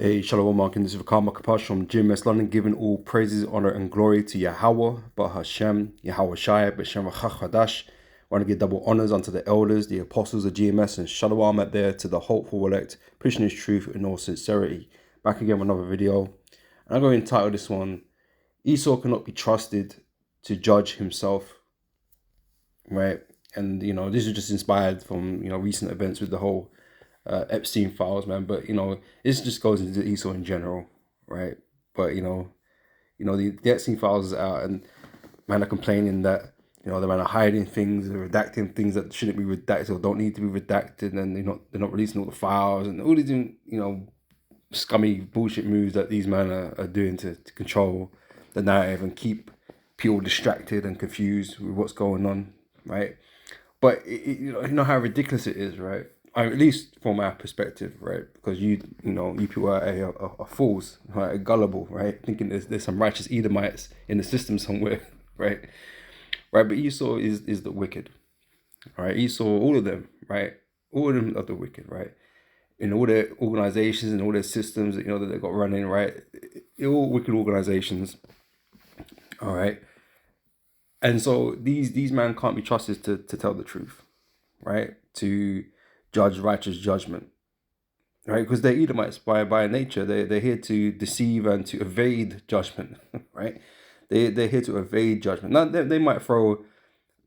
Hey, Shalom Markin, this is Karma Kapash from GMS London, giving all praises, honor, and glory to Yahweh, Bahashem, Yahweh Shai, B'Shem Chadash. I want to give double honors unto the elders, the apostles of GMS, and Shalom out there to the hopeful elect, pushing his truth in all sincerity. Back again with another video. And I'm going to entitle this one, Esau cannot be trusted to judge himself, right? And, this is just inspired from, recent events with the whole Epstein files, man. But this just goes into Esau in general, right? But the Epstein files is out, and man are complaining that the man are hiding things, or redacting things that shouldn't be redacted or don't need to be redacted, and they're not releasing all the files, and all these scummy bullshit moves that these men are doing to control the narrative and keep people distracted and confused with what's going on, right? But you know how ridiculous it is, right? At least from our perspective, right? Because you people are fools, right? Gullible, right? Thinking there's some righteous Edomites in the system somewhere, right? Right, but Esau is the wicked, right? Esau, all of them, right? All of them are the wicked, right? In all their organizations and all their systems that that they've got running, right? They're all wicked organizations, all right? And so these men can't be trusted to tell the truth, right? To judge righteous judgment, right? Because they're Edomites by nature. They're here to deceive and to evade judgment, right? They're here to evade judgment. Now, they might throw a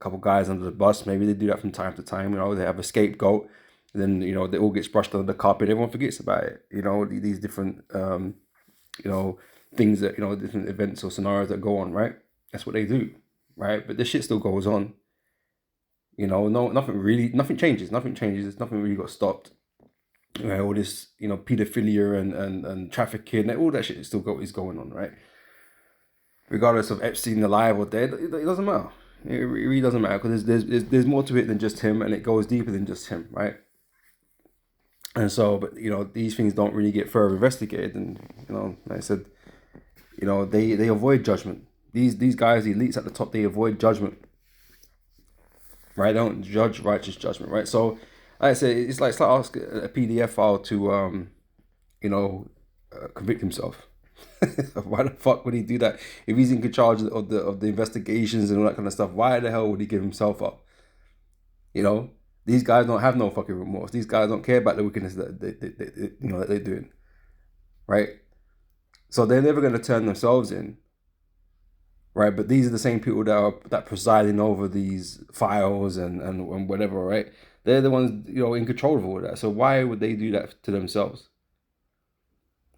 couple guys under the bus. Maybe they do that from time to time. They have a scapegoat. And then, it all gets brushed under the carpet. Everyone forgets about it. These different, things that, different events or scenarios that go on, right? That's what they do, right? But this shit still goes on. Nothing changes. Nothing really got stopped. All this, pedophilia and trafficking, all that shit is going on, right? Regardless of Epstein alive or dead, it doesn't matter. It really doesn't matter, because there's more to it than just him, and it goes deeper than just him, right? And so, but these things don't really get further investigated, and like I said, they avoid judgment. These guys, the elites at the top, they avoid judgment. Right, they don't judge righteous judgment, right? So, like I said, it's like asking a PDF file to, convict himself. Why the fuck would he do that if he's in charge of the investigations and all that kind of stuff? Why the hell would he give himself up? These guys don't have no fucking remorse. These guys don't care about the wickedness that that they're doing, right? So they're never going to turn themselves in. Right, but these are the same people that presiding over these files and whatever, right? They're the ones in control of all of that. So why would they do that to themselves?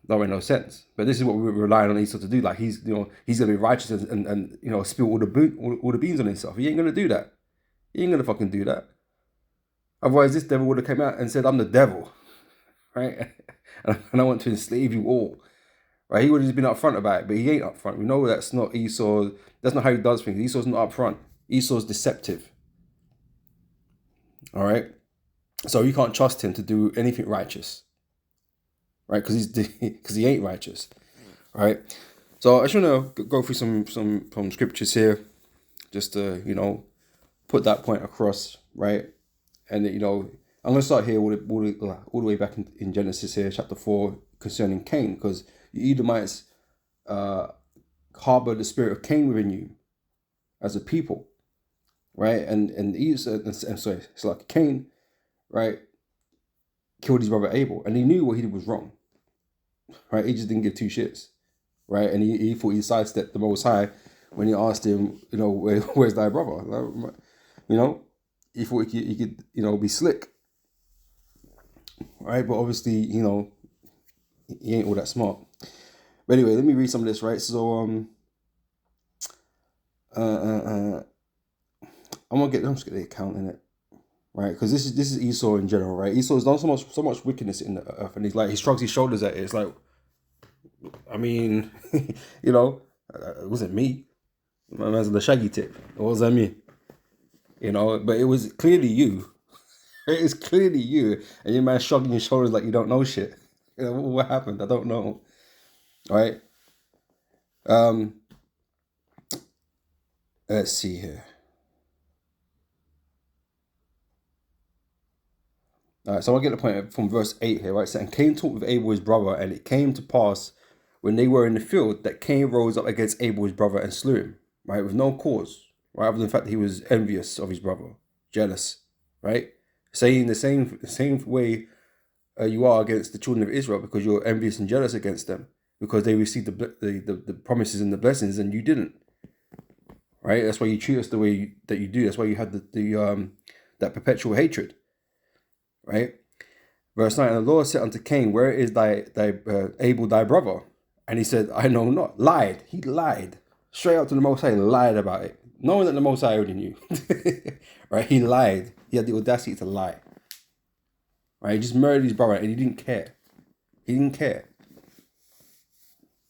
That makes no sense. But this is what we're relying on Esau to do. Like he's gonna be righteous and spill all the beans on himself. He ain't gonna do that. He ain't gonna fucking do that. Otherwise, this devil would have come out and said, "I'm the devil," right? And I want to enslave you all. Right, he would have just been upfront about it, but he ain't upfront. We know that's not Esau. That's not how he does things. Esau's not upfront. Esau's deceptive. All right, so you can't trust him to do anything righteous, right? Because he ain't righteous, right? So I just want to go through some scriptures here, just to put that point across, right? And I'm going to start here all the way back in Genesis here, chapter 4, concerning Cain, because the Edomites harbor the spirit of Cain within you as a people, right? And it's like Cain, right, killed his brother Abel, and he knew what he did was wrong, right? He just didn't give two shits, right? And he thought he sidestepped the Most High when he asked him, where's thy brother? He thought he could be slick, right? But obviously, he ain't all that smart. But anyway, let me read some of this, right? So I'm just get the account in it, right? Because this is Esau in general, right? Esau's done so much wickedness in the earth, and he shrugs his shoulders at it. It's like, I mean, it wasn't me. My man's the shaggy tip. It wasn't me. But it was clearly you. It is clearly you, and your man shrugging your shoulders like you don't know shit. What happened? I don't know. All right. Let's see here. All right, so I'll get the point from verse 8 here, right? So, and Cain talked with Abel his brother, and it came to pass when they were in the field that Cain rose up against Abel his brother and slew him, right? With no cause, right? Other than the fact that he was envious of his brother, jealous, right? Saying the same way you are against the children of Israel because you're envious and jealous against them because they received the promises and the blessings and you didn't, right? That's why you treat us the way that you do. That's why you had that perpetual hatred, right? Verse 9, and the Lord said unto Cain, where is thy Abel thy brother? And he said, I know not. Lied. He lied. Straight up to the Most High, lied about it. Knowing that the Most High already knew. Right? He lied. He had the audacity to lie. Right? He just murdered his brother and he didn't care. He didn't care.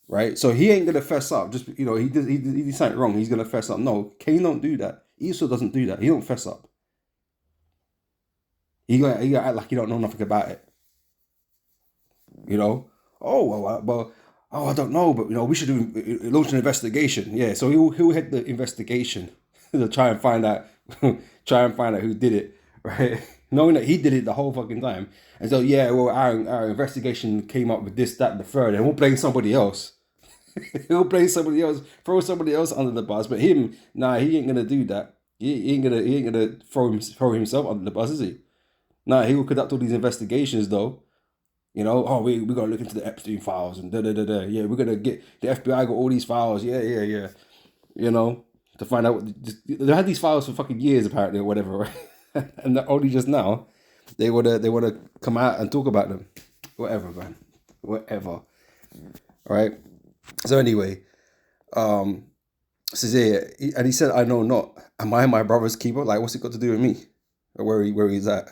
Right? So he ain't going to fess up. Just, he did something wrong. He's going to fess up. No, Cain don't do that. Esau doesn't do that. He don't fess up. He got to act like he don't know nothing about it. I don't know, but we should launch an investigation. Yeah, so he'll head the investigation to try and find out who did it, right? Knowing that he did it the whole fucking time, and so our investigation came up with this, that, and the third, and we'll blame somebody else. He'll blame somebody else, throw somebody else under the bus, but him, nah, he ain't gonna do that. He ain't gonna throw himself under the bus, is he? Nah, he will conduct all these investigations though. We gotta look into the Epstein files and da. Yeah, we're gonna get the FBI got all these files. Yeah. To find out they had these files for fucking years apparently or whatever, right? And only just now they wanna come out and talk about them. Whatever, man. Whatever. All right. So anyway, says here, and he said, I know not. Am I my brother's keeper? Like, what's it got to do with me? Or where he's at?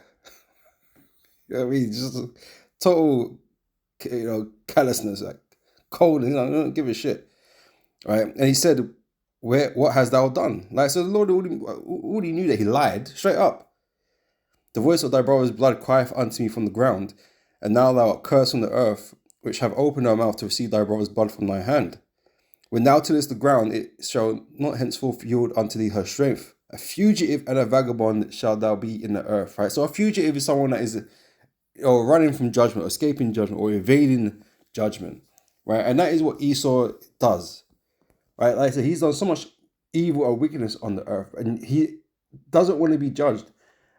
You know what I mean? Just total, callousness, like coldness. I don't give a shit, right? And he said, what hast thou done?" Like, so the Lord already knew that he lied straight up. "The voice of thy brother's blood crieth unto me from the ground, and now thou art cursed from the earth, which have opened her mouth to receive thy brother's blood from thy hand. When thou tillest the ground, it shall not henceforth yield unto thee her strength. A fugitive and a vagabond shalt thou be in the earth." Right. So a fugitive is someone that is running from judgment, escaping judgment, or evading judgment, right? And that is what Esau does, right? Like I said, he's done so much evil or wickedness on the earth, and he doesn't want to be judged.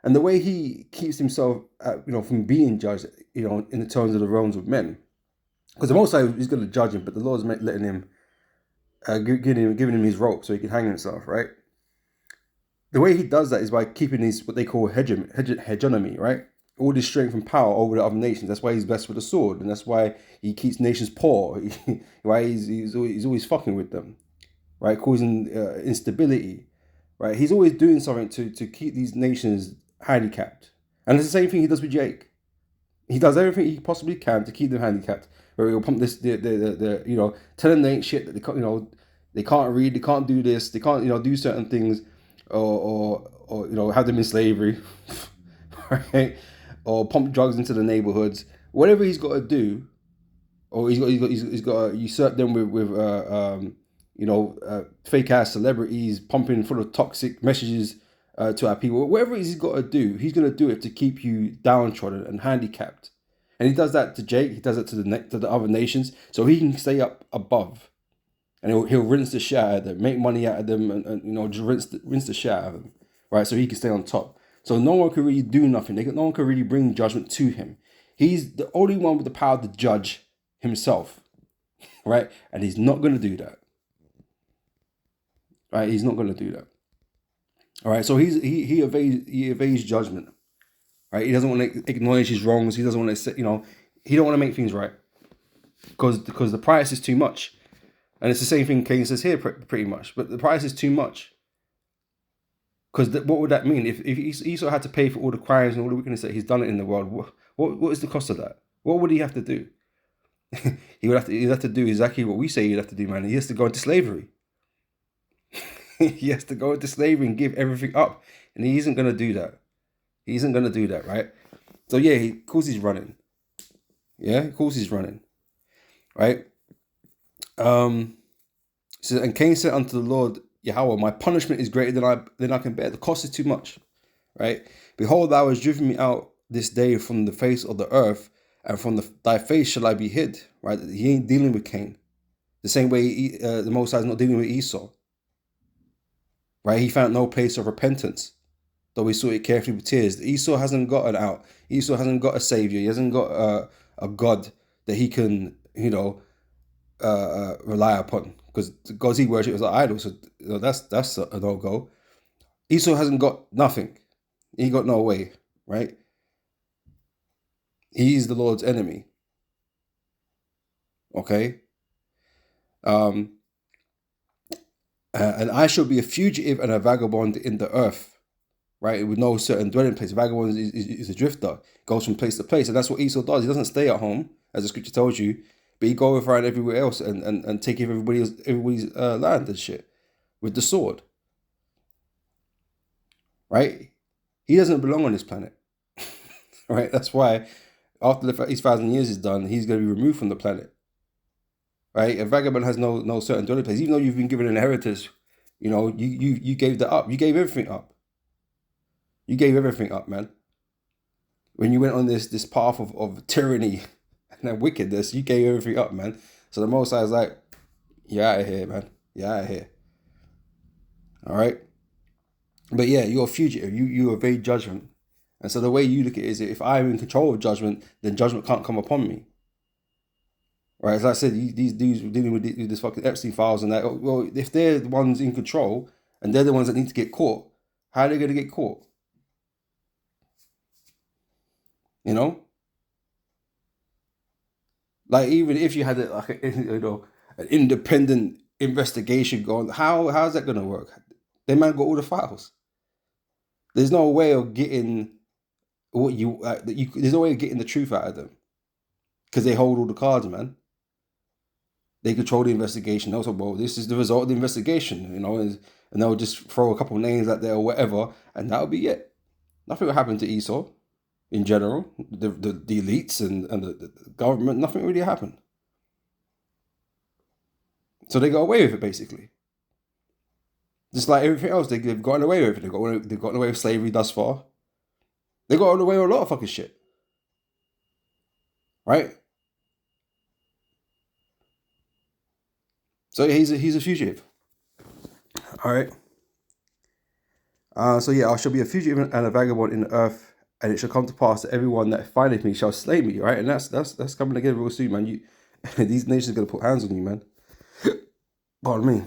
And the way he keeps himself, from being judged, in the terms of the realms of men, because the Most High is going to judge him, but the Lord's letting him, giving him his rope so he can hang himself, right? The way he does that is by keeping his what they call hegemony, right? All this strength and power over the other nations. That's why he's blessed with a sword, and that's why he keeps nations poor. Right? He's always fucking with them, right? Causing instability, right? He's always doing something to keep these nations handicapped, and it's the same thing he does with Jake. He does everything he possibly can to keep them handicapped. Where he'll pump this, tell them they ain't shit, that they can't, they can't read, they can't do this, they can't, do certain things, or have them in slavery, right? Or pump drugs into the neighborhoods, whatever he's got to do, or he's got to usurp them with fake ass celebrities pumping full of toxic messages to our people. Whatever he's got to do, he's going to do it to keep you downtrodden and handicapped. And he does that to Jake. He does it to the other nations, so he can stay up above, and he'll rinse the shit out of them, make money out of them, and just rinse the shit out of them, right? So he can stay on top. So no one can really do nothing. No one can really bring judgment to him. He's the only one with the power to judge himself, right? And he's not going to do that. Right? He's not going to do that. All right. So he evades judgment. Right? He doesn't want to acknowledge his wrongs. He doesn't want to he don't want to make things right because the price is too much. And it's the same thing Cain says here, pretty much. But the price is too much. Because what would that mean? If Esau had to pay for all the crimes and all the wickedness that he's done in the world, what is the cost of that? What would he have to do? He'd have to do exactly what we say he'd have to do, man. He has to go into slavery. He has to go into slavery and give everything up. And he isn't going to do that. He isn't going to do that, right? So yeah, of course he's running. Yeah, of course he's running. Right? So, and Cain said unto the Lord Yahweh, my punishment is greater than I can bear. The cost is too much, right? Behold, thou hast driven me out this day from the face of the earth, and from thy face shall I be hid. Right? He ain't dealing with Cain. The same way the Most High is not dealing with Esau. Right? He found no place of repentance, though he sought it carefully with tears. Esau hasn't got an out. Esau hasn't got a savior. He hasn't got a God that he can, rely upon. Because the gods he worships are idols. So that's a no-go. Esau hasn't got nothing. He got no way, right? He's the Lord's enemy. Okay? And I shall be a fugitive and a vagabond in the earth, right? With no certain dwelling place. A vagabond is a drifter, goes from place to place. And that's what Esau does. He doesn't stay at home, as the scripture tells you, but he goes around everywhere else and take everybody's land and shit with the sword, right? He doesn't belong on this planet, right? That's why after his 1,000 years is done, he's going to be removed from the planet, right? A vagabond has no certain dwelling place. Even though you've been given an inheritance, you gave that up. You gave everything up. You gave everything up, man. When you went on this path of tyranny and wickedness, you gave everything up, man. So the Most High is like, you're out of here, man. You're out of here. All right? But yeah, you're a fugitive. You evade judgment. And so the way you look at it is, if I'm in control of judgment, then judgment can't come upon me. Right? As I said, these dudes dealing with this fucking Epstein files and that. Well, if they're the ones in control and they're the ones that need to get caught, how are they going to get caught? You know? Like, even if you had an independent investigation going, how's that going to work? They man got all the files. There's no way of getting there's no way of getting the truth out of them, because they hold all the cards, man. They control the investigation. Also, well, this is the result of the investigation, and they'll just throw a couple of names out there or whatever, and that'll be it. Nothing will happen to Esau in general. The elites and the government, nothing really happened. So they got away with it, basically. Just like everything else, they've gotten away with it. They've gotten away with slavery thus far. They got away with a lot of fucking shit. Right? So he's a fugitive. All right. So yeah, I shall be a fugitive and a vagabond in the earth, and it shall come to pass that everyone that findeth me shall slay me. Right, and that's coming together real soon, man. These nations are gonna put hands on you, man. Pardon me.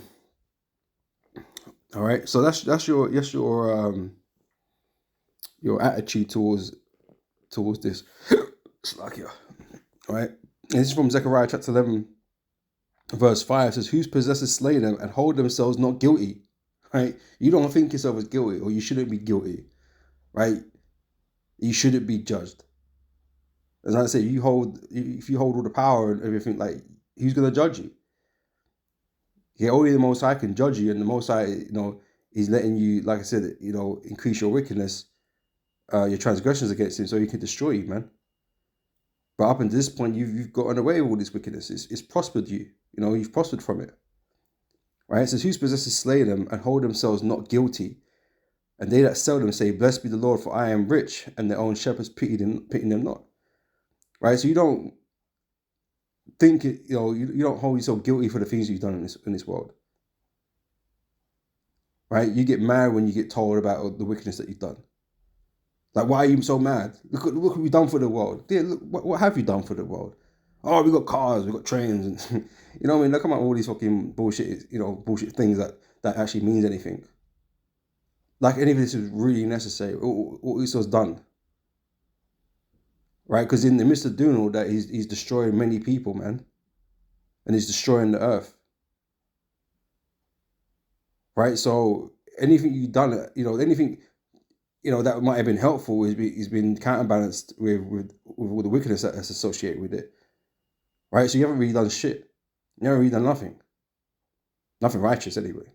All right, so that's your attitude towards this. Slakia. All right, and this is from Zechariah chapter 11, verse 5. It says, "Whose possessors slay them and hold themselves not guilty." Right, you don't think yourself as guilty, or you shouldn't be guilty. Right, you shouldn't be judged. As I say, if you hold all the power and everything, like, who's gonna judge you? Yeah, only the Most High can judge you, and the Most High, He's letting you, like I said, increase your wickedness, your transgressions against Him, so He can destroy you, man. But up until this point, you've gotten away with all this wickedness. It's prospered you. You've prospered from it. Right? It says, "Whose possessors slay them and hold themselves not guilty, and they that sell them say, Blessed be the Lord, for I am rich, and their own shepherds pity them not." Right? So you don't think you don't hold yourself guilty for the things you've done in this world. Right? You get mad when you get told about the wickedness that you've done. Like, why are you so mad? Look what we've done for the world. Yeah, look, what have you done for the world? Oh, we got cars, we got trains, and you know what I mean? They come out with all these fucking bullshit, bullshit things that actually means anything. Like, any of this is really necessary. What Esau's done. Right? Because in the midst of doing all that, he's destroying many people, man. And he's destroying the earth. Right? So anything you've done, anything, that might have been helpful is been counterbalanced with all the wickedness that's associated with it. Right? So you haven't really done shit. You haven't really done nothing. Nothing righteous, anyway.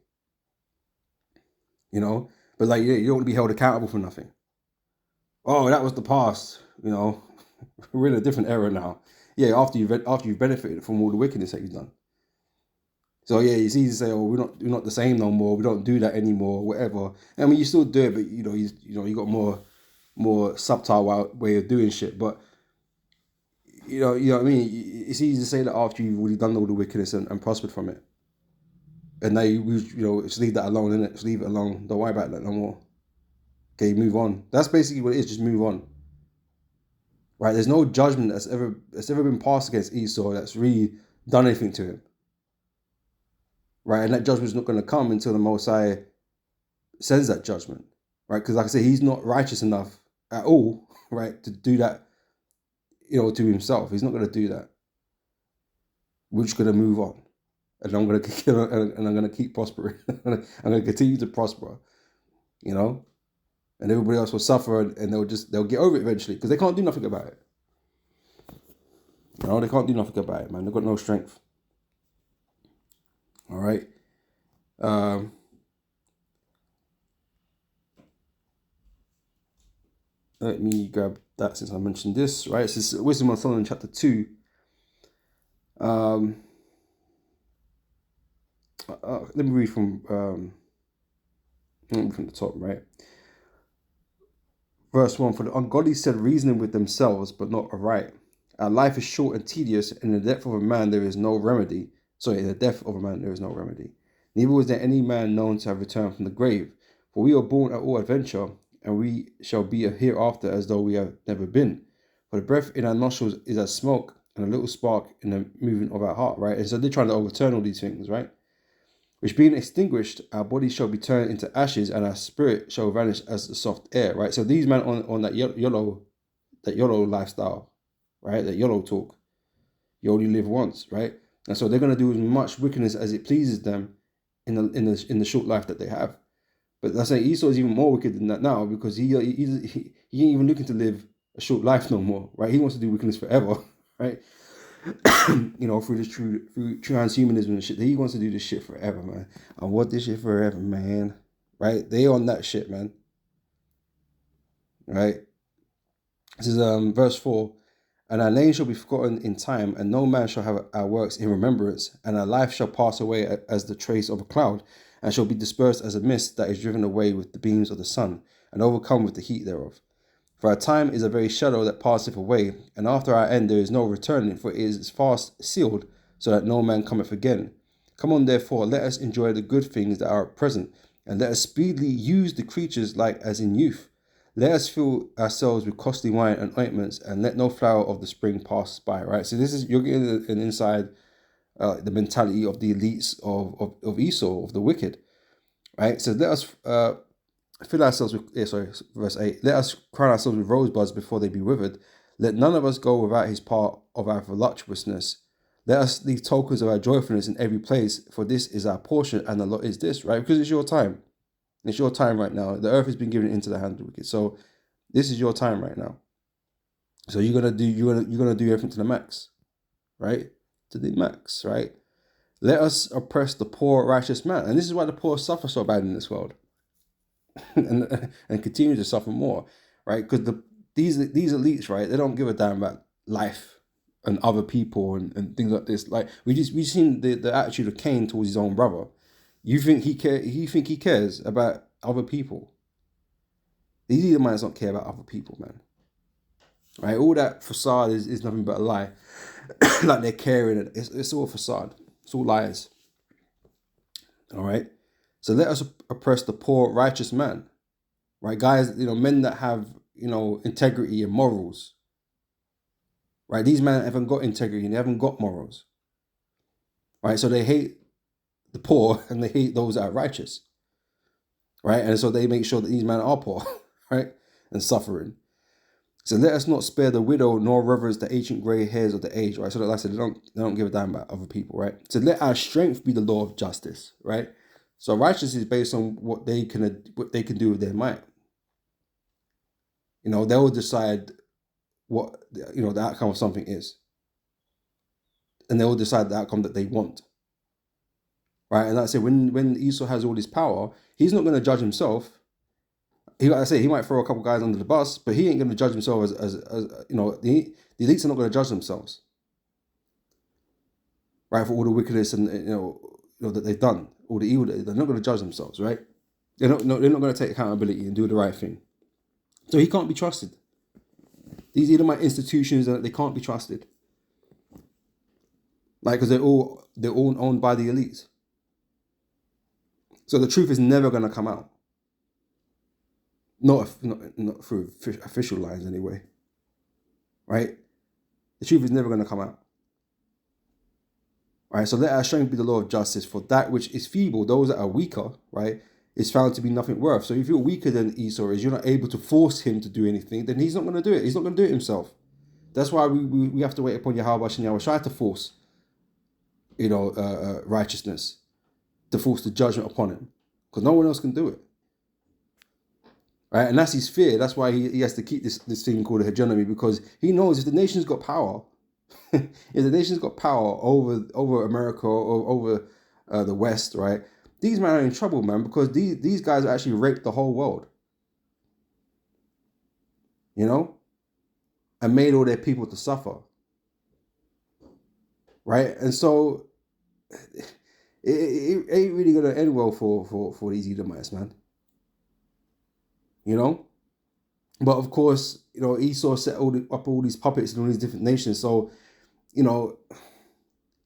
But like, you don't want to be held accountable for nothing. Oh, that was the past. We're in a different era now. Yeah, after you've benefited from all the wickedness that you've done. So yeah, it's easy to say, "Oh, we're not the same no more. We don't do that anymore, whatever." I mean, you still do it, but you got more more subtle way of doing shit. But you know what I mean. It's easy to say that after you've already done all the wickedness and prospered from it, and now just leave that alone, innit? Just leave it alone. Don't worry about that no more. Okay, move on. That's basically what it is. Just move on. Right? There's no judgment that's ever been passed against Esau that's really done anything to him. Right? And that judgment's not going to come until the Most High sends that judgment. Right? Because like I say, he's not righteous enough at all, right, to do that, to himself. He's not going to do that. We're just going to move on. And I'm going to keep prospering. I'm going to continue to prosper, and everybody else will suffer, and they'll get over it eventually, because they can't do nothing about it. They can't do nothing about it, man. They've got no strength. All right. Let me grab that since I mentioned this. Right. This is Wisdom of Solomon, chapter 2. Let me read from the top, right? Verse 1, for the ungodly said reasoning with themselves, but not aright. Our life is short and tedious, and in the death of a man there is no remedy. In the death of a man there is no remedy. Neither was there any man known to have returned from the grave. For we are born at all adventure, and we shall be hereafter as though we have never been. For the breath in our nostrils is as smoke, and a little spark in the movement of our heart, right? And so they're trying to overturn all these things, right? Which being extinguished, our body shall be turned into ashes, and our spirit shall vanish as the soft air, right? So these men on that YOLO lifestyle, right? That YOLO talk. You only live once, right? And so they're going to do as much wickedness as it pleases them in the short life that they have. But let's say Esau is even more wicked than that now, because he ain't even looking to live a short life no more, right? He wants to do wickedness forever, right? Through transhumanism and shit. He wants to do this shit forever, man. I want this shit forever, man. Right? They on that shit, man. Right? This is verse 4. And our name shall be forgotten in time, and no man shall have our works in remembrance, and our life shall pass away as the trace of a cloud, and shall be dispersed as a mist that is driven away with the beams of the sun, and overcome with the heat thereof. For our time is a very shadow that passeth away, and after our end there is no returning, for it is fast sealed, so that no man cometh again. Come on, therefore, let us enjoy the good things that are at present, and let us speedily use the creatures like as in youth. Let us fill ourselves with costly wine and ointments, and let no flower of the spring pass by. Right. So you're getting an inside the mentality of the elites of Esau, of the wicked. Right. So let us fill ourselves with, verse 8. Let us crown ourselves with rosebuds before they be withered. Let none of us go without his part of our voluptuousness. Let us leave tokens of our joyfulness in every place, for this is our portion, and the lot is this, right? Because it's your time. It's your time right now. The earth has been given into the hand of the wicked. So this is your time right now. So you're gonna do everything to the max, right? To the max, right? Let us oppress the poor righteous man. And this is why the poor suffer so bad in this world. and continue to suffer more, right? Because these elites, right, they don't give a damn about life and other people and things like this. Like we've seen the attitude of Cain towards his own brother. You think he cares about other people? These Edomites don't care about other people, man. Right? All that facade is nothing but a lie. Like they're caring. It's all facade. It's all lies. All right. So let us oppress the poor righteous man. Right, guys. Men that have integrity and morals. Right. These men haven't got integrity and they haven't got morals. Right. So they hate the poor and they hate those that are righteous. Right. And so they make sure that these men are poor. Right. And suffering. So let us not spare the widow nor reverence the ancient grey hairs of the age, right? So like I said, they don't give a damn about other people, right? So let our strength be the law of justice, right? So righteousness is based on what they can do with their might. They'll decide what the outcome of something is, and they'll decide the outcome that they want, right? And like I said, when Esau has all this power, he's not going to judge himself. Like I say, he might throw a couple guys under the bus, but he ain't going to judge himself as the elites are not going to judge themselves, right? For all the wickedness and that they've done, all the evil, they're not going to judge themselves, right? They're not going to take accountability and do the right thing, So he can't be trusted. These Edomite institutions, they can't be trusted. Like, because they're all owned by the elites. So the truth is never going to come out. Not through official lines anyway. Right? The truth is never going to come out. Right? So let our strength be the law of justice. For that which is feeble, those that are weaker, right, is found to be nothing worth. So if you're weaker than Esau is, you're not able to force him to do anything, then he's not going to do it. He's not going to do it himself. That's why we have to wait upon Yahweh and Yahweh Shai to force, righteousness, to force the judgment upon him. Because no one else can do it. Right? And that's his fear. That's why he has to keep this thing called a hegemony, because he knows if the nation's got power, if the nation's got power over America or over the West, right? These men are in trouble, man, because these guys actually raped the whole world. And made all their people to suffer. Right? And so it ain't really gonna end well for these Edomites, man. But of course, Esau set up all these puppets in all these different nations. So,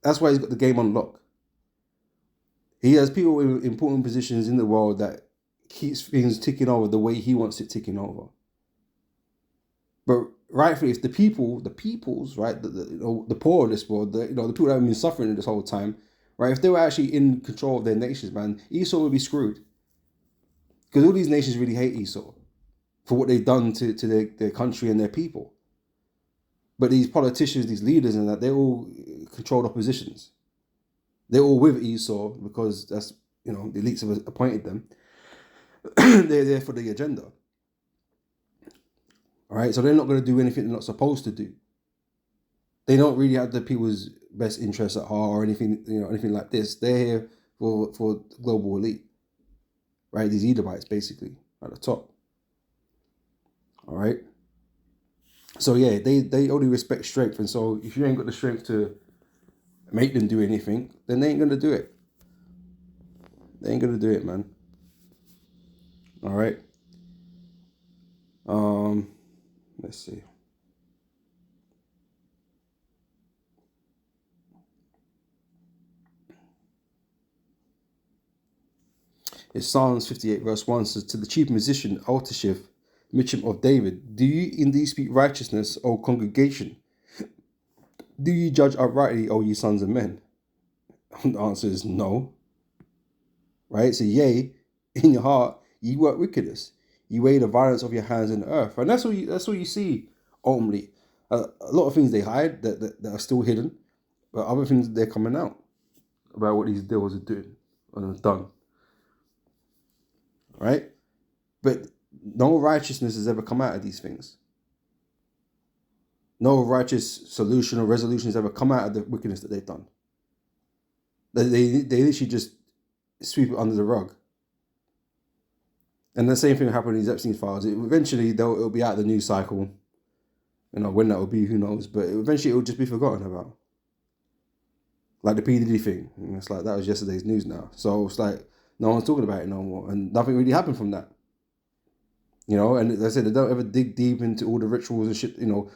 that's why he's got the game on lock. He has people in important positions in the world that keeps things ticking over the way he wants it ticking over. But rightfully, if the peoples, right, the poor of this world, the people that have been suffering this whole time, right, if they were actually in control of their nations, man, Esau would be screwed. Because all these nations really hate Esau for what they've done to their country and their people. But these politicians, these leaders and that, they're all controlled oppositions. They're all with Esau because that's, the elites have appointed them. They're there for the agenda. All right, so they're not going to do anything they're not supposed to do. They don't really have the people's best interests at heart or anything, anything like this. They're here for global elite, right? These Edomites, basically, at the top. All right. So yeah, they only respect strength, and so if you ain't got the strength to make them do anything, then they ain't gonna do it. They ain't gonna do it, man. All right. Let's see. It's Psalms 58 verse 1 says, to the chief musician, Altashif, Mitcham of David, do you indeed speak righteousness, O congregation? Do you judge uprightly, O ye sons of men? The answer is no. Right? So yea, in your heart, ye work wickedness. You weigh the violence of your hands in the earth. And that's what you see ultimately. A lot of things they hide that are still hidden, but other things they're coming out about what these devils are doing and have done. Right? But no righteousness has ever come out of these things. No righteous solution or resolution has ever come out of the wickedness that they've done. They literally just sweep it under the rug. And the same thing happened in these Epstein files. Eventually, it'll be out of the news cycle. When that will be, who knows? But eventually, it will just be forgotten about. Like the P. Diddy thing. And it's like, that was yesterday's news now. So it's like, no one's talking about it no more. And nothing really happened from that. And as I said, they don't ever dig deep into all the rituals and shit, all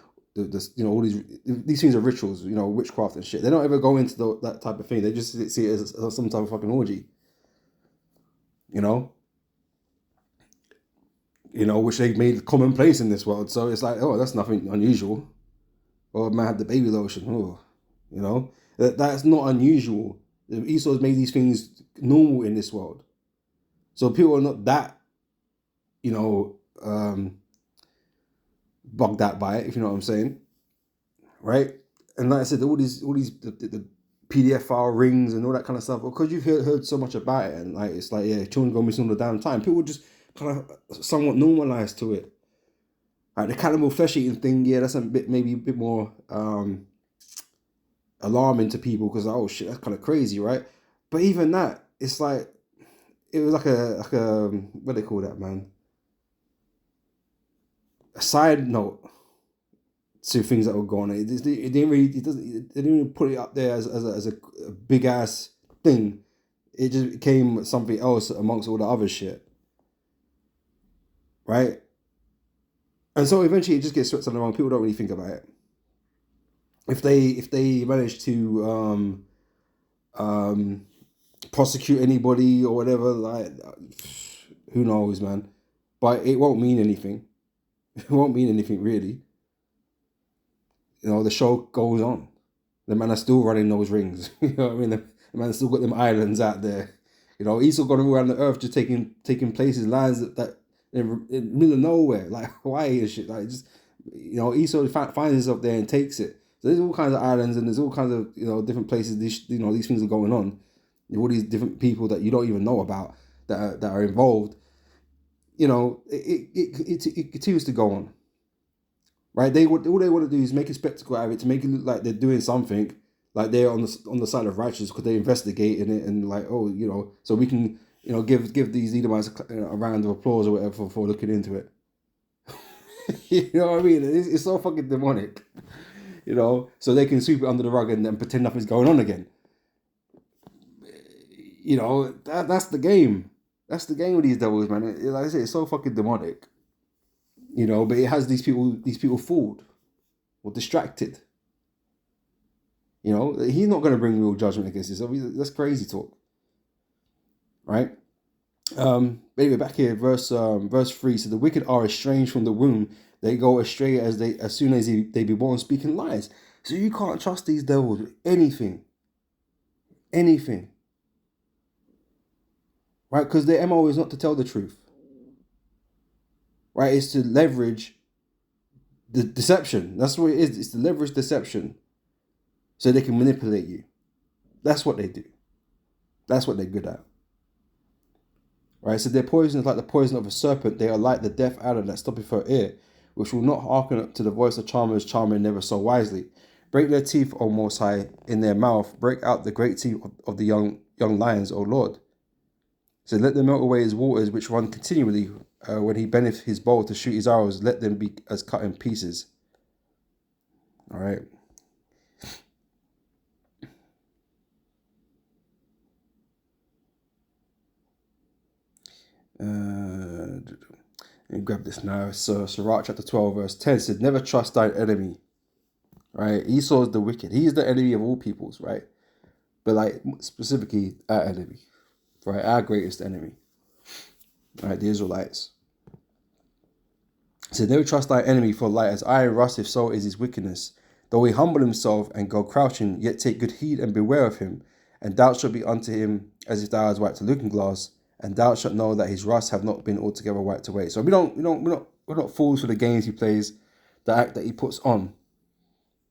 these things are rituals, witchcraft and shit. They don't ever go into that type of thing. They just see it as some type of fucking orgy. Which they made commonplace in this world. So it's like, oh, that's nothing unusual. Or a man had the baby lotion. Oh, that's not unusual. Esau's made these things normal in this world. So people are not that, bugged out by it, if you know what I'm saying. Right? And like I said, all these the PDF file rings and all that kind of stuff, because you've heard so much about it, and like it's like, yeah, children go missing all the damn time. People just kind of somewhat normalized to it. Like the cannibal flesh eating thing, yeah, that's maybe a bit more alarming to people, because oh shit, that's kind of crazy, right? But even that, it's like, it was like a what do they call that, man? A side note to things that were going on. It didn't really, they didn't even put it up there as a big ass thing. It just became something else amongst all the other shit, right? And so eventually it just gets swept under the rug. People don't really think about it. If they manage to prosecute anybody or whatever, like, who knows, man. But it won't mean anything. It won't mean anything, really. You know, the show goes on. The man are still running those rings. You know what I mean? The man still got them islands out there. You know, Esau gone around the earth just taking places, lands that in the middle of nowhere, like Hawaii and shit. Like, just, you know, Esau finds himself there and takes it. So there's all kinds of islands and there's all kinds of, you know, different places. These things are going on. All these different people that you don't even know about that are involved. You know, it continues to go on. Right? All they want to do is make a spectacle out of it to make it look like they're doing something, like they're on the side of righteousness because they're investigating it and like, oh, you know, so we can, you know, give these Edomites a round of applause or whatever for looking into it. You know what I mean? It's so fucking demonic. You know, so they can sweep it under the rug and then pretend nothing's going on again. You know, that's the game. That's the game with these devils, man. Like I say, it's so fucking demonic. You know, but it has these people fooled or distracted. You know, he's not going to bring real judgment against himself. That's crazy talk, right? Anyway, back here, verse 3. So the wicked are estranged from the womb; they go astray as soon as they be born, speaking lies. So you can't trust these devils with anything, right? Because their MO is not to tell the truth, right? It's to leverage the deception. That's what it is. It's to leverage deception so they can manipulate you. That's what they do. That's what they're good at. Right? So their poison is like the poison of a serpent. They are like the deaf adder that stoppeth her ear, which will not hearken to the voice of charmers, charming never so wisely. Break their teeth, O Most High, in their mouth. Break out the great teeth of the young lions, O Lord. So let them melt away his waters, which run continually. When he bendeth his bow to shoot his arrows, let them be as cut in pieces. All right. Let me grab this now. So Sirach chapter 12 verse 10 said, never trust thine enemy. Right? Esau is the wicked. He is the enemy of all peoples, right? But like specifically our enemy, right? Our greatest enemy, right? The Israelites. So never trust thy enemy, for light as iron rusteth, so is his wickedness. Though he humble himself and go crouching, yet take good heed and beware of him. And thou shalt be unto him as if thou hast wiped a looking glass, and thou shalt know that his rust have not been altogether wiped away. So we're not fools for the games he plays, the act that he puts on.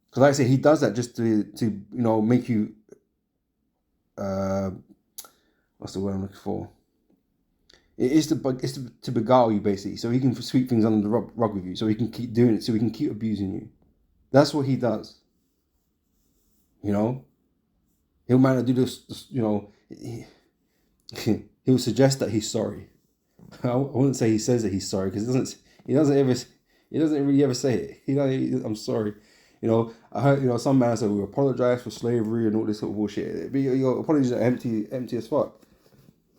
Because like I say, he does that just to make you what's the word I'm looking for? It's to beguile you, basically, so he can sweep things under the rug with you, so he can keep doing it, so he can keep abusing you. That's what he does. You know, he'll might do this. You know, he'll suggest that he's sorry. I wouldn't say he says that he's sorry, because he doesn't really ever say it. I'm sorry. You know, I heard some man said we apologize for slavery and all this sort of bullshit. But your apologies are empty as fuck.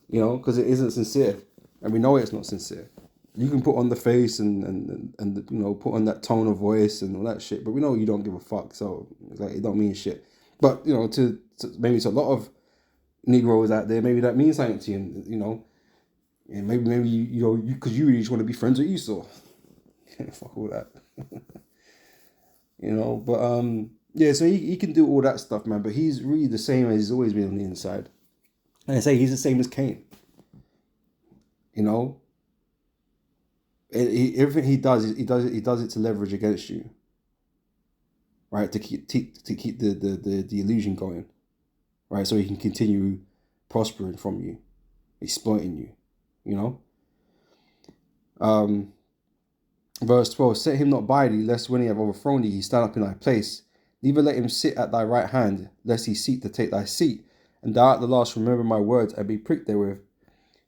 You know, because it isn't sincere, and we know it's not sincere. You can put on the face and put on that tone of voice and all that shit, but we know you don't give a fuck. So like, it don't mean shit. But to maybe to a lot of Negroes out there, maybe that means something to you. And maybe you because you really just want to be friends with Esau. Fuck all that. But yeah. So he can do all that stuff, man. But he's really the same as he's always been on the inside. And I say he's the same as Cain. Everything he does it to leverage against you, right? To keep the illusion going, right? So he can continue prospering from you, exploiting you. Verse 12: set him not by thee, lest when he have overthrown thee, he stand up in thy place. Neither let him sit at thy right hand, lest he seek to take thy seat. And thou at the last remember my words and be pricked therewith.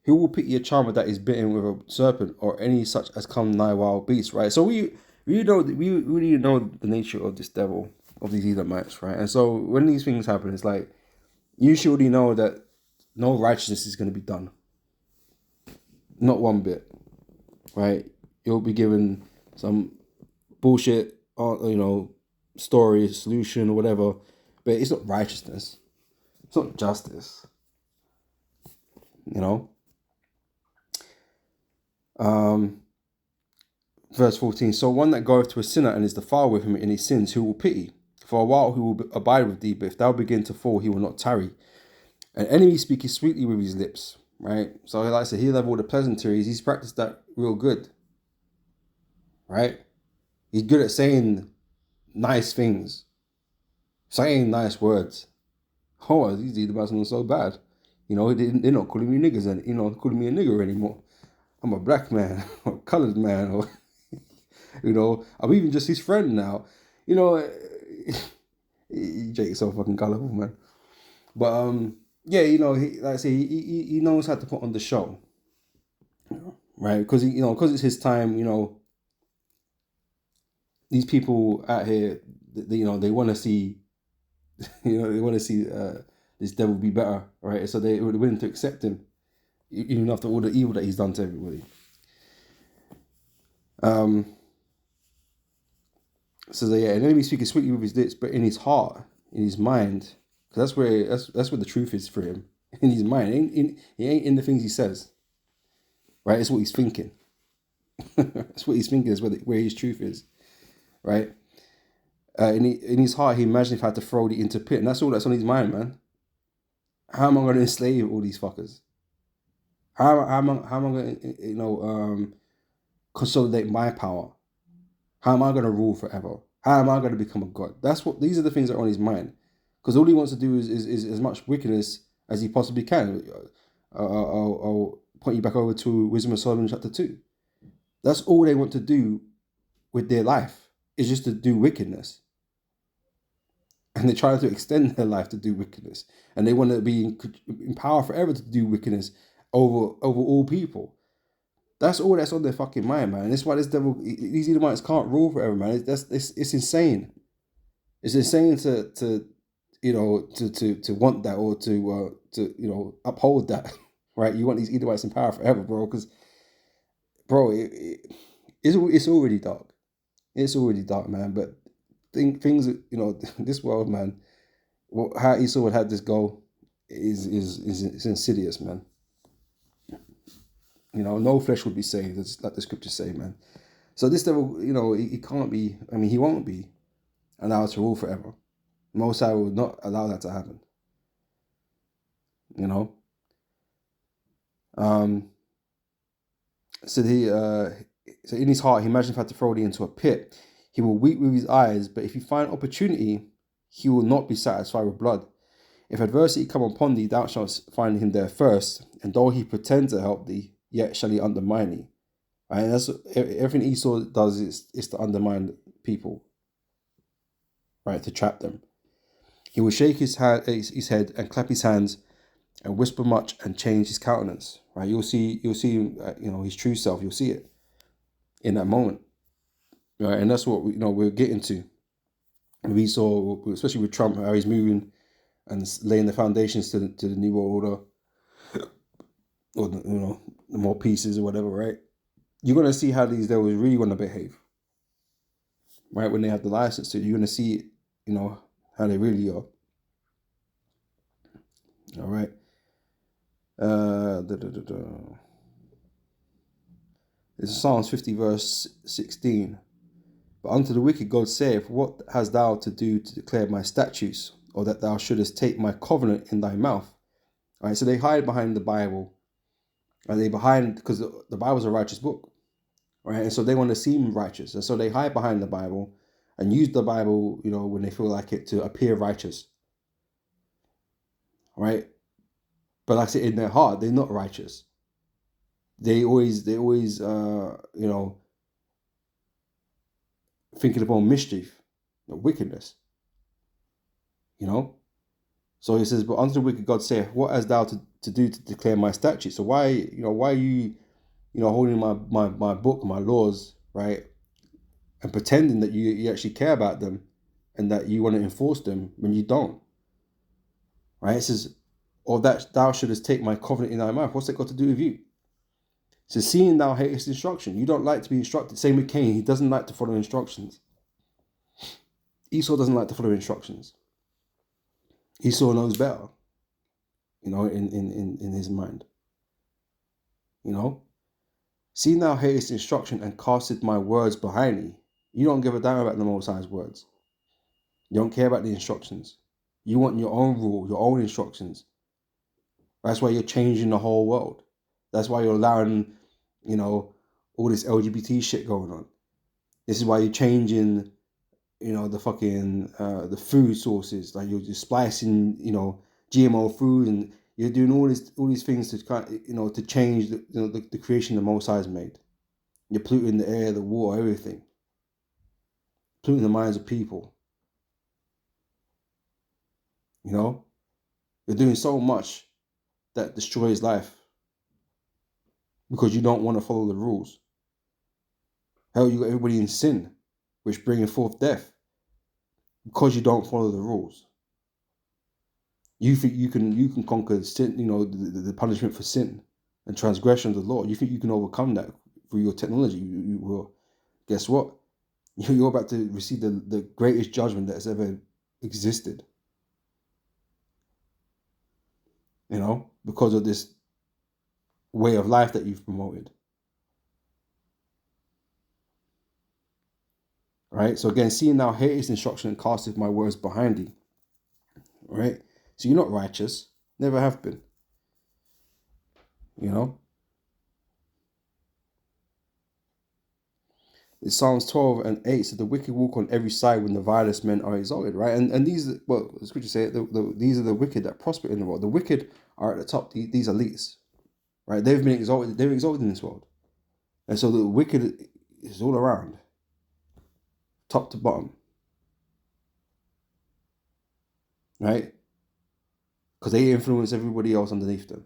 Who will pity a charmer that is bitten with a serpent, or any such as come nigh wild beasts? Right. So we really know the nature of this devil, of these Edomites, right? And so when these things happen, it's like you should already know that no righteousness is going to be done. Not one bit, right? You'll be given some bullshit, story, solution, or whatever. But it's not righteousness. It's not justice. Verse 14. So one that goeth to a sinner and is defiled with him in his sins, who will pity? For a while he will abide with thee, but if thou begin to fall, he will not tarry. An enemy speaketh sweetly with his lips, right? So like I said, he'll have all the pleasantries. He's practiced that real good, right? He's good at saying nice things, saying nice words. Oh, these Edomites are so bad. They're not calling me niggas and calling me a nigger anymore. I'm a black man or a colored man, or I'm even just his friend now. Jake's so fucking colorful, man. But he, like I say, he knows how to put on the show, right? Because because it's his time. These people out here, they want to see, they want to see this devil be better, right? So they're willing to accept him, even after all the evil that he's done to everybody. So an enemy speaking sweetly with his lips, but in his heart, in his mind, because that's where the truth is for him. In his mind, he ain't in the things he says, right? It's what he's thinking. It's what he's thinking is where his truth is, right? In his heart, he imagines how to throw thee into pit, and that's all that's on his mind, man. How am I going to enslave all these fuckers? How am I going to consolidate my power? How am I going to rule forever? How am I going to become a god? These are the things that are on his mind, because all he wants to do is as much wickedness as he possibly can. I'll point you back over to Wisdom of Solomon chapter 2. That's all they want to do with their life, is just to do wickedness. And they try to extend their life to do wickedness. And they want to be in power forever to do wickedness over all people. That's all that's on their fucking mind, man. And that's why these Edomites can't rule forever, man. It's insane. It's insane to want that, or to uphold that, right? You want these Edomites in power forever, bro? Because, bro, it's already dark. It's already dark, man. But things, this world, man, how Esau would have this go is insidious, man. No flesh would be saved, as like the scriptures say, man. So this devil, he can't be. I mean, he won't be allowed to rule forever. Most High will not allow that to happen. So in his heart, he imagines how to throw thee into a pit. He will weep with his eyes, but if he find opportunity, he will not be satisfied with blood. If adversity come upon thee, thou shalt find him there first, and though he pretend to help thee, yet shall he undermine thee. Right? And that's everything Esau does is to undermine people, right? To trap them. He will shake his head and clap his hands and whisper much and change his countenance. Right? You'll see his true self. You'll see it in that moment. Right? And that's what we're getting to. We saw, especially with Trump, how he's moving and laying the foundations to the new world order, or the more pieces or whatever, right? You're gonna see how these devils really want to behave, right? When they have the license to, you're gonna see, how they really are. All right. It's Psalms 50 verse 16. But unto the wicked God saith, what hast thou to do to declare my statutes, or that thou shouldest take my covenant in thy mouth? All right, so they hide behind the Bible. Are they behind, because the Bible is a righteous book, right? And so they want to seem righteous, and so they hide behind the Bible and use the Bible, when they feel like it, to appear righteous, right? But like I said, in their heart, they're not righteous. They always, thinking upon mischief, wickedness, So he says, but unto the wicked God saith, what hast thou to do to declare my statutes? So why are you, holding my book, my laws, right? And pretending that you actually care about them and that you want to enforce them when you don't, right? It says, or that thou shouldest take my covenant in thy mouth. What's that got to do with you? So seeing thou hatest instruction. You don't like to be instructed. Same with Cain. He doesn't like to follow instructions. Esau doesn't like to follow instructions. Esau knows better, in his mind. Seeing thou hatest instruction and casteth my words behind thee. You don't give a damn about the Most High's words. You don't care about the instructions. You want your own rule, your own instructions. That's why you're changing the whole world. That's why you're allowing, all this LGBT shit going on. This is why you're changing, the fucking, the food sources. Like you're splicing, GMO food, and you're doing all these things to to change the creation the Most High's made. You're polluting the air, the water, everything. Polluting the minds of people. You're doing so much that destroys life because you don't want to follow the rules. Hell, you got everybody in sin, which bringing forth death because you don't follow the rules. You think you can conquer sin, the punishment for sin and transgression of the law. You think you can overcome that through your technology? You will. Guess what? You're about to receive the greatest judgment that has ever existed. Because of this way of life that you've promoted. Right? So again, seeing thou hatest instruction and casteth my words behind thee. Right? So you're not righteous. Never have been. It's Psalms 12 and 8 said, the wicked walk on every side when the vilest men are exalted, right? And these, the scripture say, these are the wicked that prosper in the world. The wicked are at the top, these elites, right? They've been exalted, they're exalted in this world. And so the wicked is all around, top to bottom, right? Because they influence everybody else underneath them,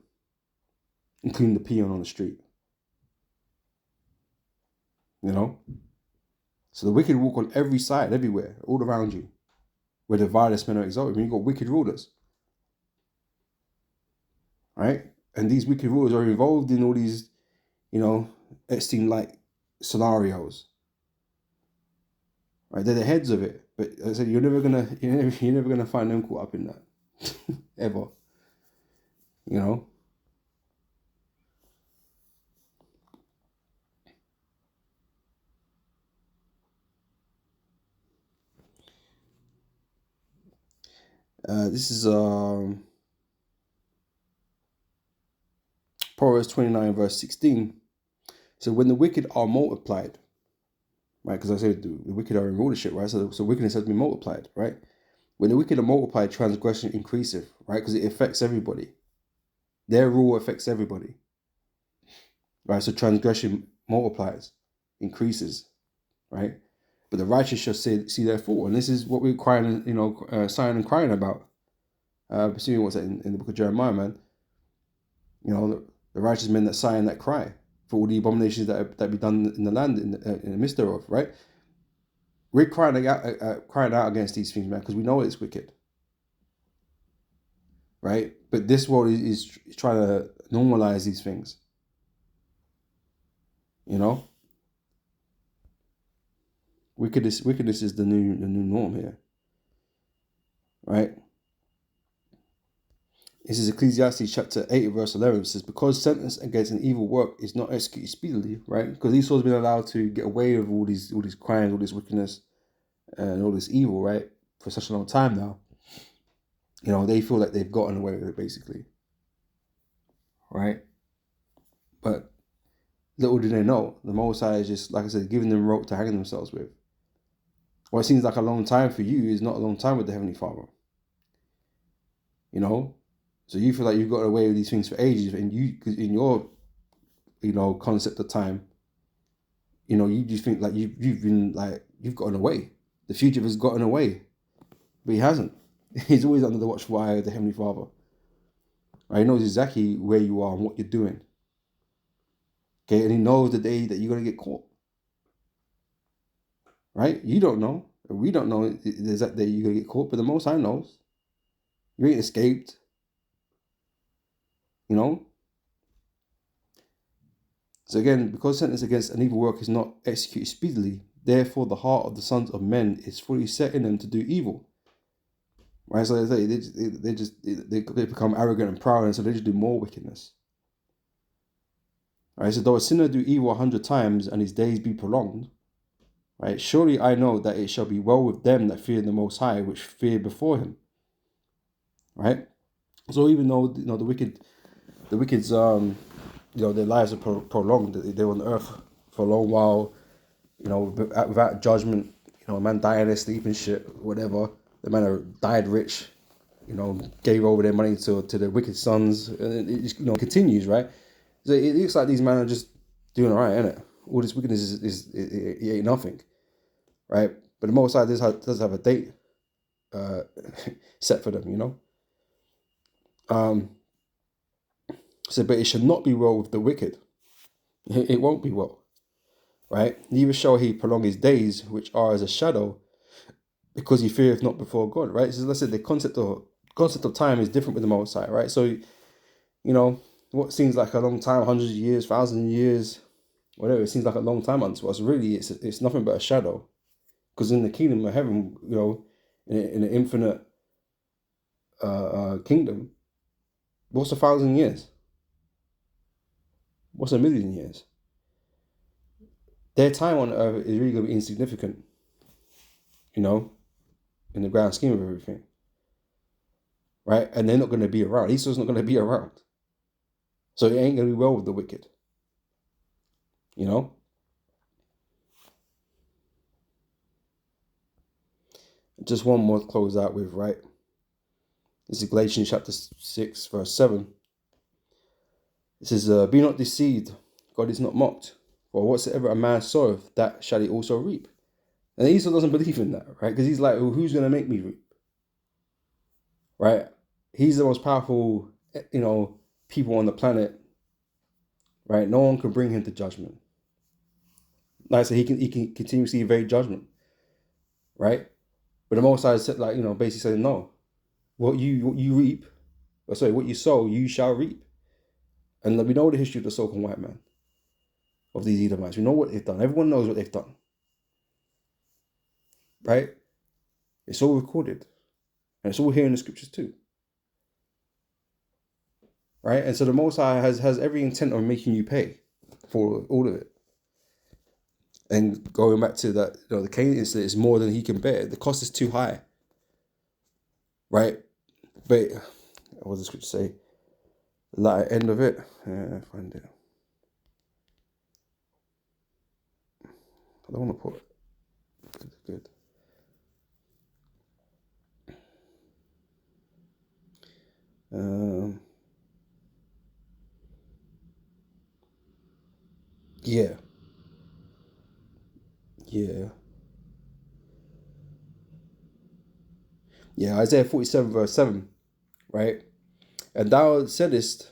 including the peon on the street. So the wicked walk on every side, everywhere, all around you, where the vilest men are exalted. When you've got wicked rulers, right? And these wicked rulers are involved in all these, Epstein-like scenarios, right? They're the heads of it, but as I said, you're never gonna find them caught up in that, ever. This is Proverbs 29 verse 16. So when the wicked are multiplied, right? Because I said the wicked are in rulership, right? So wickedness has been multiplied, right? When the wicked are multiplied, transgression increaseth, right? Because it affects everybody. Their rule affects everybody, right? So transgression multiplies, increases, right? But the righteous shall see their fall, and this is what we're crying, sighing and crying about. Pursuing what's that in the book of Jeremiah, man? The righteous men that sigh and that cry for all the abominations that be done in the land in the midst thereof, right? We're crying out against these things, man, because we know it's wicked, right? But this world is trying to normalize these things, Wickedness is the new norm here, right? This is Ecclesiastes chapter 8 verse 11. It says, because sentence against an evil work is not executed speedily, right? Because Esau's been allowed to get away with all these crimes, all this wickedness, and all this evil, right? For such a long time now. They feel like they've gotten away with it, basically. Right? But little do they know, the Most High is just, like I said, giving them rope to hang themselves with. What seems like a long time for you is not a long time with the Heavenly Father. So you feel like you've got away with these things for ages, and in your, concept of time, you just think like you've been like, you've gotten away. The future has gotten away, but he hasn't. He's always under the watchful eye of the Heavenly Father. Right? He knows exactly where you are and what you're doing. Okay, and he knows the day that you're gonna get caught. Right? You don't know. We don't know the exact day you're gonna get caught, but the Most High knows. You ain't escaped. So again, because sentence against an evil work is not executed speedily, therefore the heart of the sons of men is fully set in them to do evil. Right, so they become arrogant and proud, and so they just do more wickedness. Right, so though a sinner do evil 100 times and his days be prolonged, right, surely I know that it shall be well with them that fear the Most High, which fear before Him. Right, so even though the wicked's their lives are prolonged, they're on the earth for a long while, without judgment. A man died in their sleep and shit, whatever. The man died rich, gave over their money to the wicked sons, and it just, continues, right? So it looks like these men are just doing all right, innit? All this wickedness is it ain't nothing, right? But the Most High does have a date set for them, So, but it should not be well with the wicked. It won't be well, right? Neither shall he prolong his days, which are as a shadow, because he feareth not before God, right? So let's say the concept of time is different with the Most High, right? So, what seems like a long time, hundreds of years, thousands of years, whatever, it seems like a long time unto us. Really, it's nothing but a shadow, because in the kingdom of heaven, in an infinite kingdom, what's 1,000 years? What's 1,000,000 years? Their time on earth is really going to be insignificant, in the grand scheme of everything, right? And they're not going to be around. Esau's not going to be around. So it ain't going to be well with the wicked, Just one more to close out with, right? This is Galatians chapter 6, verse 7. It says, be not deceived, God is not mocked. For whatsoever a man soweth, that shall he also reap. And Esau doesn't believe in that, right? Because he's like, well, who's going to make me reap? Right? He's the most powerful, people on the planet, right? No one can bring him to judgment. Like I said, he can continuously evade judgment, right? But the Most High said, basically saying, no, what you reap, what you sow, you shall reap. And we know the history of the so-called white man, of these Edomites. We know what they've done. Everyone knows what they've done, right? It's all recorded, and it's all here in the scriptures too, right? And so the Most High has every intent of making you pay for all of it. And going back to that, the Cain incident is more than he can bear. The cost is too high, right? But what does the scripture say? The latter end of it, find it. I don't want to put it. Good. Yeah. Isaiah 47 verse 7, right? And thou saidest,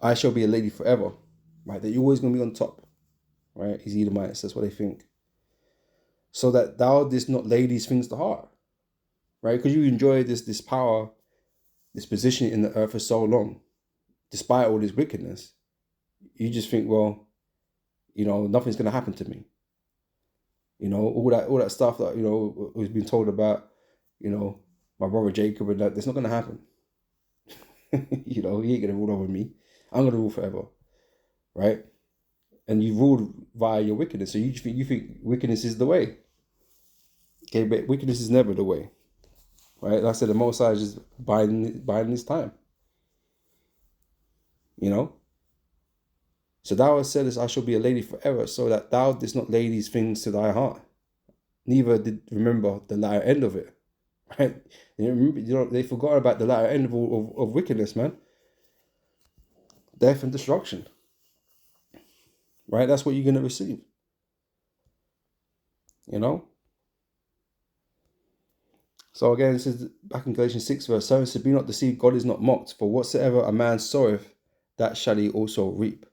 I shall be a lady forever, right? That you're always going to be on top, right? These Edomites, that's what they think. So that thou didst not lay these things to heart, right? Because you enjoy this power, this position in the earth for so long, despite all this wickedness, you just think, well, nothing's going to happen to me. All that stuff that, we've been told about, my brother Jacob, and that's not going to happen. He ain't going to rule over me. I'm going to rule forever, right? And you ruled via your wickedness. So you think wickedness is the way. Okay, but wickedness is never the way, right? Like I said, the Most High is just biding his time. So thou hast said, I shall be a lady forever, so that thou didst not lay these things to thy heart, neither did remember the latter end of it. Right? They forgot about the latter end of wickedness, man. Death and destruction. Right? That's what you're going to receive. So again, it says back in Galatians 6 verse 7, so be not deceived, God is not mocked. For whatsoever a man soweth, that shall he also reap.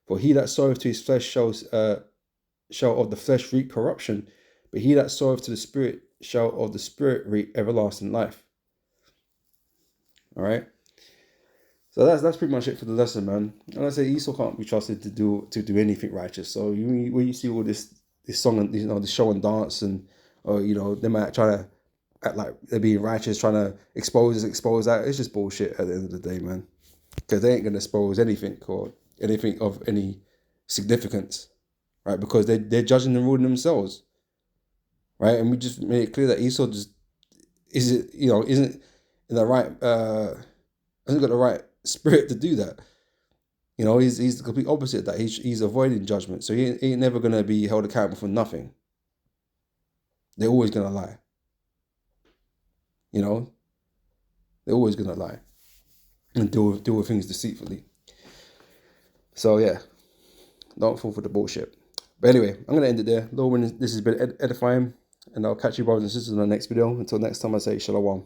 For he that soweth to his flesh shall of the flesh reap corruption, but he that soweth to the Spirit shall of the Spirit reap everlasting life. All right. So that's pretty much it for the lesson, man. And I say Esau can't be trusted to do anything righteous. So when you see all this song and this show and dance and they might try to act like they're being righteous, trying to expose that. It's just bullshit at the end of the day, man. Because they ain't gonna expose anything or anything of any significance, right? Because they're judging and ruling themselves, right? And we just made it clear that Esau just isn't in the right hasn't got the right spirit to do that. He's the complete opposite of that. He's avoiding judgment, so he ain't never gonna be held accountable for nothing. They're always gonna lie. They're always gonna lie and deal with things deceitfully. So yeah, don't fall for the bullshit. But anyway, I'm gonna end it there. Lord, when this has been edifying, and I'll catch you brothers and sisters in the next video. Until next time, I say shalom.